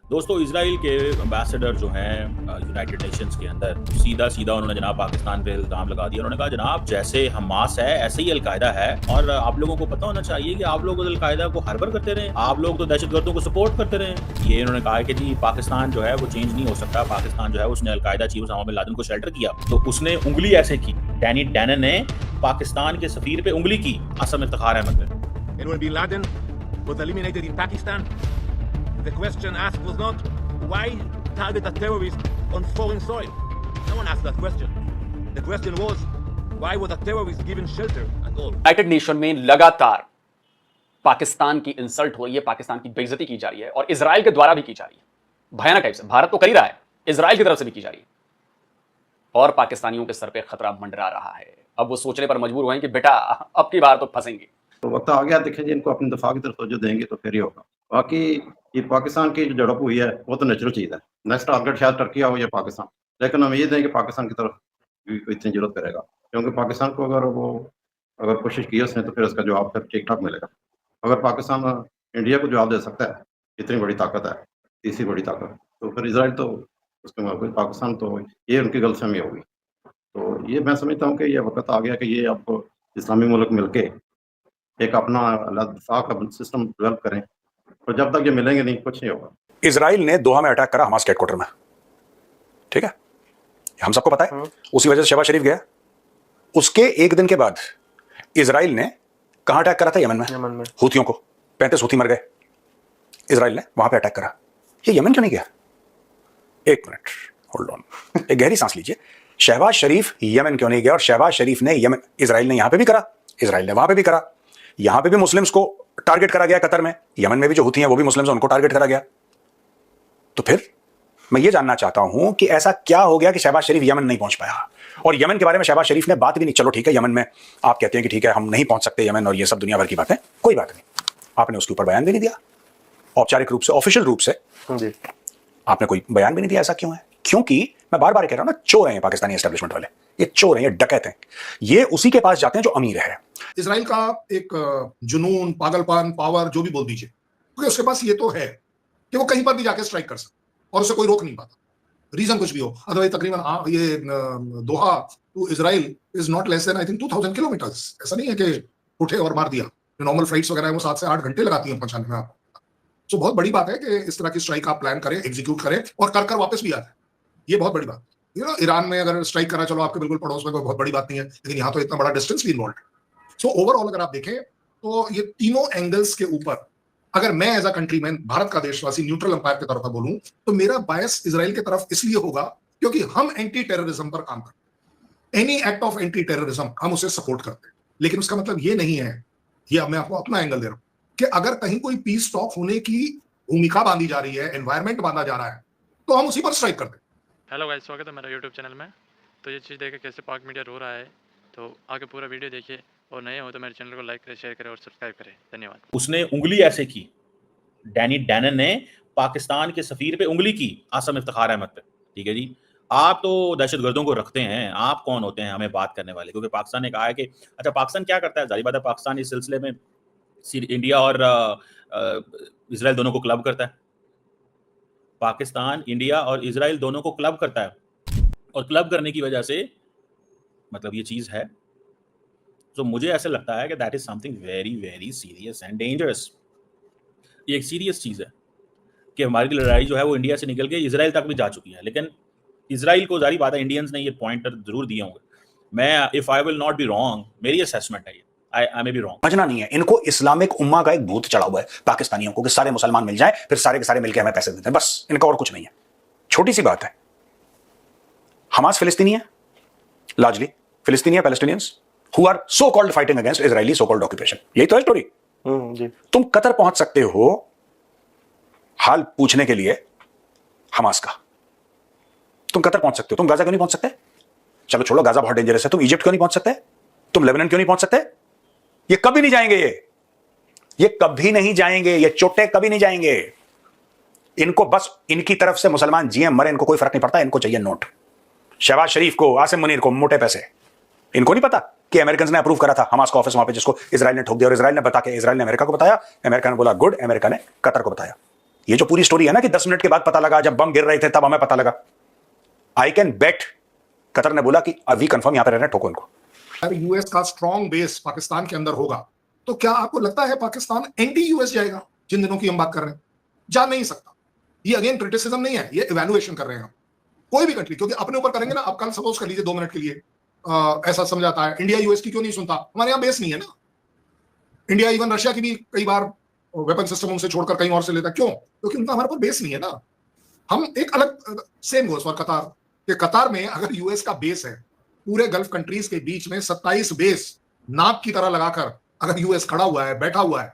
दोस्तों, इजराइल के एम्बेसडर जो हैं यूनाइटेड नेशंस के अंदर, सीधा सीधा उन्होंने जनाब पाकिस्तान पे इल्ज़ाम लगा दिया। उन्होंने कहा जनाब जैसे हमास है ऐसे ही अलकायदा है, और आप लोगों को पता होना चाहिए कि आप लोग अलकायदा को हरबर करते रहे, आप लोग तो दहशतगर्दों को सपोर्ट करते रहे। ये इन्होंने कहा कि जी पाकिस्तान जो है वो चेंज नहीं हो सकता। पाकिस्तान जो है उसने al Qaeda chief Osama bin Laden को शेल्टर किया, तो उसने उंगली ऐसे की, डैनी डैनन ने पाकिस्तान के सफीर पे उंगली की आसम इफ्तिखार अहमद पे। And when bin Laden was eliminated in Pakistan, the question asked was not why target a terrorist on foreign soil. No one asked that question. The question was why was a terrorist given shelter at all. United nation में लगातार पाकिस्तान की insult हो रही है, पाकिस्तान की बेइज्जती की जा रही है, और इजराइल के द्वारा भी की जा रही है। भयानक टाइप से भारत तो कर ही रहा है, इजराइल की तरफ से भी की जा रही है, और पाकिस्तानियों के सर पे खतरा मंडरा रहा है। अब वो सोचने पर मजबूर हुए हैं कि बेटा अब की बार तो फंसेंगे। तो वक्त आ गया, देखें जी इनको अपनी दफा की तरफ तवज्जो देंगे तो फिर ही होगा। बाकी ये पाकिस्तान की जो झड़प हुई है वो तो नेचुरल चीज़ है। नेक्स्ट टारगेट शायद टर्की हो या पाकिस्तान, लेकिन हम ये दें कि पाकिस्तान की तरफ भी कोई इतनी जरूरत करेगा, क्योंकि पाकिस्तान को अगर कोशिश की उसने तो फिर उसका जवाब फिर ठीक ठाक मिलेगा। अगर पाकिस्तान इंडिया को जवाब दे सकता है, इतनी बड़ी ताकत है, तीसरी बड़ी ताकत, तो फिर इसराइल तो उसके पाकिस्तान तो ये उनकी गलतफहमी होगी। तो ये मैं समझता हूँ कि ये वक्त आ गया कि ये अब इस्लामी मुल्क मिलके एक अपना दफा का सिस्टम डेवलप करें, और जब तक ये मिलेंगे नहीं कुछ नहीं होगा। इजराइल ने दोहा में अटैक करा हमास के हेडक्वार्टर में, ठीक है, हम सबको पता है। उसी वजह से शहबाज शरीफ गया। उसके एक दिन के बाद इजराइल ने कहां अटैक करा था? यमन में हूथियों को। 35 हूथी मर गए, इजराइल ने वहां पे अटैक करा। ये यमन क्यों नहीं गया? एक मिनट, होल्ड ऑन, एक गहरी सांस लीजिए। शहबाज शरीफ यमन क्यों नहीं गया? और शहबाज शरीफ ने यमन, इजराइल ने यहां पे भी करा, इजराइल ने वहां पे भी करा। यहां पे भी मुस्लिम्स को टारगेट करा गया कतर में, यमन में भी जो हूथी हैं वो भी मुस्लिम्स हैं, उनको टारगेट करा गया। तो फिर मैं ये जानना चाहता हूं कि ऐसा क्या हो गया कि शहबाज शरीफ यमन नहीं पहुंच पाया? और यमन के बारे में शहबाज शरीफ ने बात भी नहीं। चलो ठीक है, यमन में आप कहते हैं कि ठीक है हम नहीं पहुंच सकते यमन, और ये सब दुनिया भर की बातें, कोई बात नहीं, आपने उसके ऊपर बयान भी नहीं दिया औपचारिक रूप से, ऑफिशियल रूप से जी आपने कोई बयान भी नहीं दिया। ऐसा क्यों है? क्योंकि मैं बार बार कह रहा हूं ना, चोर हैं पाकिस्तानी एस्टेब्लिशमेंट वाले, ये चोर हैं, ये डकैत हैं, ये उसी के पास जाते हैं जो अमीर है। इसराइल का एक जुनून, पागलपन, पावर, जो भी बोल दीजिए, क्योंकि उसके पास ये तो है कि वो कहीं पर भी जाके स्ट्राइक कर सकता और उसे कोई रोक नहीं पाता, रीजन कुछ भी हो। अदरवाइज तकरीबन ये Doha to Israel is not less than I think 2000 kilometres. ऐसा नहीं है कि उठे और मार दिया। नॉर्मल फ्लाइट्स वगैरह है वो 7 से 8 घंटे लगाती हैं पहुंचाने में आपको। तो बहुत बड़ी बात है कि इस तरह की स्ट्राइक आप प्लान करें, एग्जीक्यूट करें और कर वापस भी आते हैं। ये बहुत बड़ी बात है। ईरान में अगर स्ट्राइक करा, चलो आपके बिल्कुल पड़ोस में, कोई बहुत बड़ी बात नहीं है, लेकिन यहाँ तो इतना बड़ा डिस्टेंस भी इन्वॉल्व है। सो ओवरऑल अगर आप देखें तो ये तीनों एंगल्स के ऊपर, अगर मैं एज अ कंट्रीमैन, भारत का देशवासी, न्यूट्रल अंपायर की तरफ पर बोलूं, तो मेरा बायस इजराइल की तरफ इसलिए होगा क्योंकि हम एंटी टेररिज्म पर काम करते हैं। Any act of anti terrorism हम उसे सपोर्ट करते हैं, लेकिन उसका मतलब ये नहीं है, ये मैं आपको अपना एंगल दे रहा हूं, कि अगर कहीं कोई पीस टॉक होने की भूमिका बांधी जा रही है, एनवायरमेंट बांधा जा रहा है, तो हम उसी पर स्ट्राइक करते हैं। हेलो गाइस, स्वागत है मेरा यूट्यूब चैनल में। तो ये चीज़ देखे कैसे पाक मीडिया रो रहा है, तो आगे पूरा वीडियो देखिए, और नए हो तो मेरे चैनल को लाइक करें, शेयर करें और सब्सक्राइब करें। धन्यवाद। उसने उंगली ऐसे की, डैनी डैनन ने पाकिस्तान के सफीर पे उंगली की आसम इफ्तिखार अहमद पे। ठीक है जी, आप तो दहशतगर्दों को रखते हैं, आप कौन होते हैं हमें बात करने वाले? क्योंकि पाकिस्तान ने कहा है कि अच्छा पाकिस्तान क्या करता है, जाहिर बात है पाकिस्तान इस सिलसिले में इंडिया और इजराइल दोनों को क्लब करता है। पाकिस्तान इंडिया और इजराइल दोनों को क्लब करता है, और क्लब करने की वजह से मतलब ये चीज है। तो मुझे ऐसा लगता है कि that is something very very serious and dangerous. ये एक सीरियस चीज है कि हमारी लड़ाई जो है वो इंडिया से निकल के इजराइल तक भी जा चुकी है, लेकिन इजराइल को जारी बात है इंडियंस ने ये पॉइंटर जरूर दिए होंगे। मैं if I will not be wrong, मेरी असेसमेंट है ये, आई मे बी रॉन्ग। समझना नहीं है इनको, इस्लामिक उम्मा का एक भूत चढ़ा हुआ है पाकिस्तानियों को कि सारे मुसलमान मिल जाएं, फिर सारे के सारे मिलकर हमें पैसे देते हैं, बस इनका और कुछ नहीं है। छोटी सी बात है, हमास फिलिस्तीनी है, लार्जली फिलिस्तीनी है, Palestinians who are so called fighting against Israeli so called occupation. यही तो है स्टोरी। तुम कतर पहुंच सकते हो हाल पूछने के लिए हमास का, तुम कतर पहुंच सकते हो, तुम गाजा क्यों नहीं पहुंच सकते? चलो छोड़ो, गाजा बहुत डेंजरस है, तुम इजिप्ट क्यों नहीं पहुंच सकते? तुम लेबनान क्यों नहीं पहुंच सकते? ये कभी नहीं जाएंगे, ये कभी नहीं जाएंगे, ये चोटे कभी नहीं जाएंगे। इनको बस इनकी तरफ से मुसलमान जिए मरे, इनको कोई फर्क नहीं पड़ता, इनको चाहिए नोट। शहबाज शरीफ को, आसिम मुनीर को मोटे पैसे। इनको नहीं पता कि अमेरिकन ने अप्रूव करा था हमास का ऑफिस वहां पे, जिसको इजराइल ने ठोक दिया, और इजराइल ने बता के इजराइल ने अमेरिका को बताया, अमेरिका ने बोला गुड, अमेरिका ने कतर को बताया। ये जो पूरी स्टोरी है ना कि 10 मिनट के बाद पता लगा, जब बम गिर रहे थे तब हमें पता लगा, आई कैन बेट कतर ने बोला कि अभी कंफर्म यहां पे रह रहे हैं, ठोको इनको। अगर यूएस का स्ट्रॉन्ग बेस पाकिस्तान के अंदर होगा तो क्या आपको लगता है पाकिस्तान एंटी यूएस जाएगा? जिन दिनों की हम बात कर रहे हैं, जा नहीं सकता। ये अगेन क्रिटिसिज्म नहीं है, ये इवैल्यूएशन कर रहे हैं हम। कोई भी कंट्री, क्योंकि अपने ऊपर करेंगे ना। अब कल सपोज कर लीजिए 2 मिनट के लिए ऐसा समझाता है इंडिया यूएस की क्यों नहीं सुनता, हमारे यहाँ बेस नहीं है ना। इंडिया इवन रशिया की भी कई बार वेपन सिस्टम उनसे छोड़कर कहीं और से लेता, क्यों? क्योंकि उनका हमारे पर बेस नहीं है ना। हम एक अलग, सेम गोस फॉर कतार, कि कतार में अगर यूएस का बेस है, पूरे गल्फ कंट्रीज के बीच में 27 बेस नाक की तरह लगाकर अगर यूएस खड़ा हुआ है, बैठा हुआ है,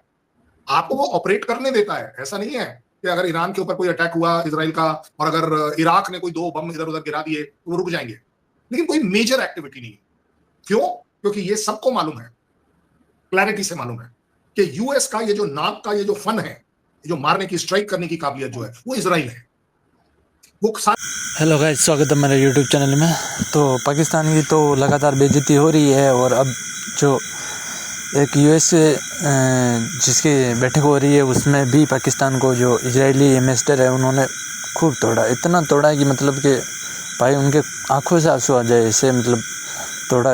आपको वो ऑपरेट करने देता है। ऐसा नहीं है कि अगर ईरान के ऊपर कोई अटैक हुआ इजराइल का और अगर इराक ने कोई 2 बम इधर उधर गिरा दिए तो वो रुक जाएंगे, लेकिन कोई मेजर एक्टिविटी नहीं है। क्यों? क्योंकि ये सबको मालूम है, क्लैरिटी से मालूम है कि यूएस का ये जो नाक का ये जो फन है, जो मारने की, स्ट्राइक करने की काबिलियत जो है, वो इजराइल है। वो हेलो गाइस, स्वागत है मेरे यूट्यूब चैनल में। तो पाकिस्तान की तो लगातार बेइज्जती हो रही है, और अब जो एक यूएस जिसकी बैठक हो रही है उसमें भी पाकिस्तान को जो इजरायली एम्बेसडर है उन्होंने खूब तोड़ा। इतना तोड़ा कि मतलब कि भाई उनके आंखों से आंसू आ जाए, ऐसे मतलब तोड़ा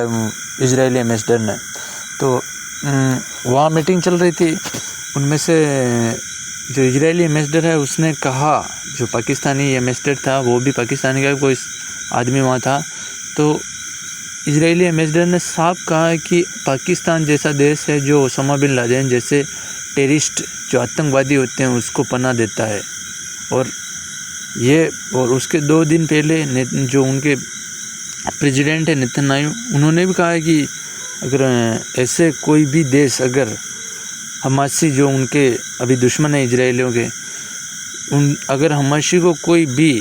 इजरायली एम्बेसडर ने। तो वहाँ मीटिंग चल रही थी, उनमें से जो इजरायली एम्बेसडर है उसने कहा, जो पाकिस्तानी एम्बेसडर था वो भी पाकिस्तानी का कोई आदमी वहाँ था, तो इजरायली एम्बेसडर ने साफ कहा कि पाकिस्तान जैसा देश है जो ओसामा बिन लादेन जैसे टेररिस्ट जो आतंकवादी होते हैं उसको पनाह देता है। और उसके 2 दिन पहले जो उनके प्रेसिडेंट है नेतन्याहू, उन्होंने भी कहा है कि अगर ऐसे कोई भी देश, अगर हमासी जो उनके अभी दुश्मन है इजरायलियों के, अगर हमासी को कोई भी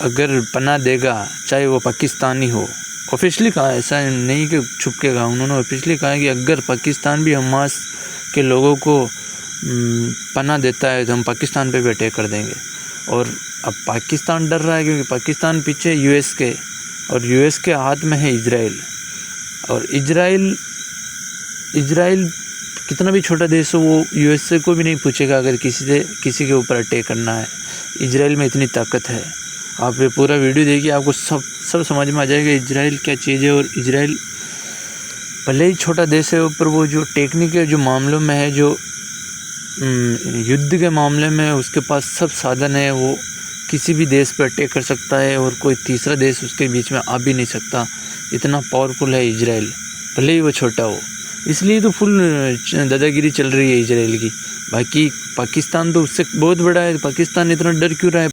अगर पनाह देगा, चाहे वो पाकिस्तानी हो, ऑफिशियली कहा, ऐसा नहीं कि छुप के कहा, उन्होंने ऑफिशियली कहा कि अगर पाकिस्तान भी हमास के लोगों को पनाह देता है तो हम पाकिस्तान पे भी अटैक कर देंगे। और अब पाकिस्तान डर रहा है क्योंकि पाकिस्तान पीछे यूएस के, और यूएस के हाथ में है इजराइल। और इजराइल कितना भी छोटा देश हो, वो यूएसए को भी नहीं पूछेगा अगर किसी के ऊपर अटैक करना है। इजराइल में इतनी ताकत है। आप ये पूरा वीडियो देखिए, आपको सब समझ में आ जाएगा इजराइल क्या चीज़ है। और इजराइल भले ही छोटा देश है, ऊपर वो जो टेक्निक है, जो मामलों में है, जो युद्ध के मामले में उसके पास सब साधन है, वो किसी भी देश पर अटैक कर सकता है और कोई तीसरा देश उसके बीच में आ भी नहीं सकता। इतना पावरफुल है इजराइल, भले ही वो छोटा हो। इसलिए तो फुल दादागिरी चल रही है इजराइल की। बाकी पाकिस्तान तो उससे बहुत बड़ा है, पाकिस्तान इतना डर क्यों रहा है?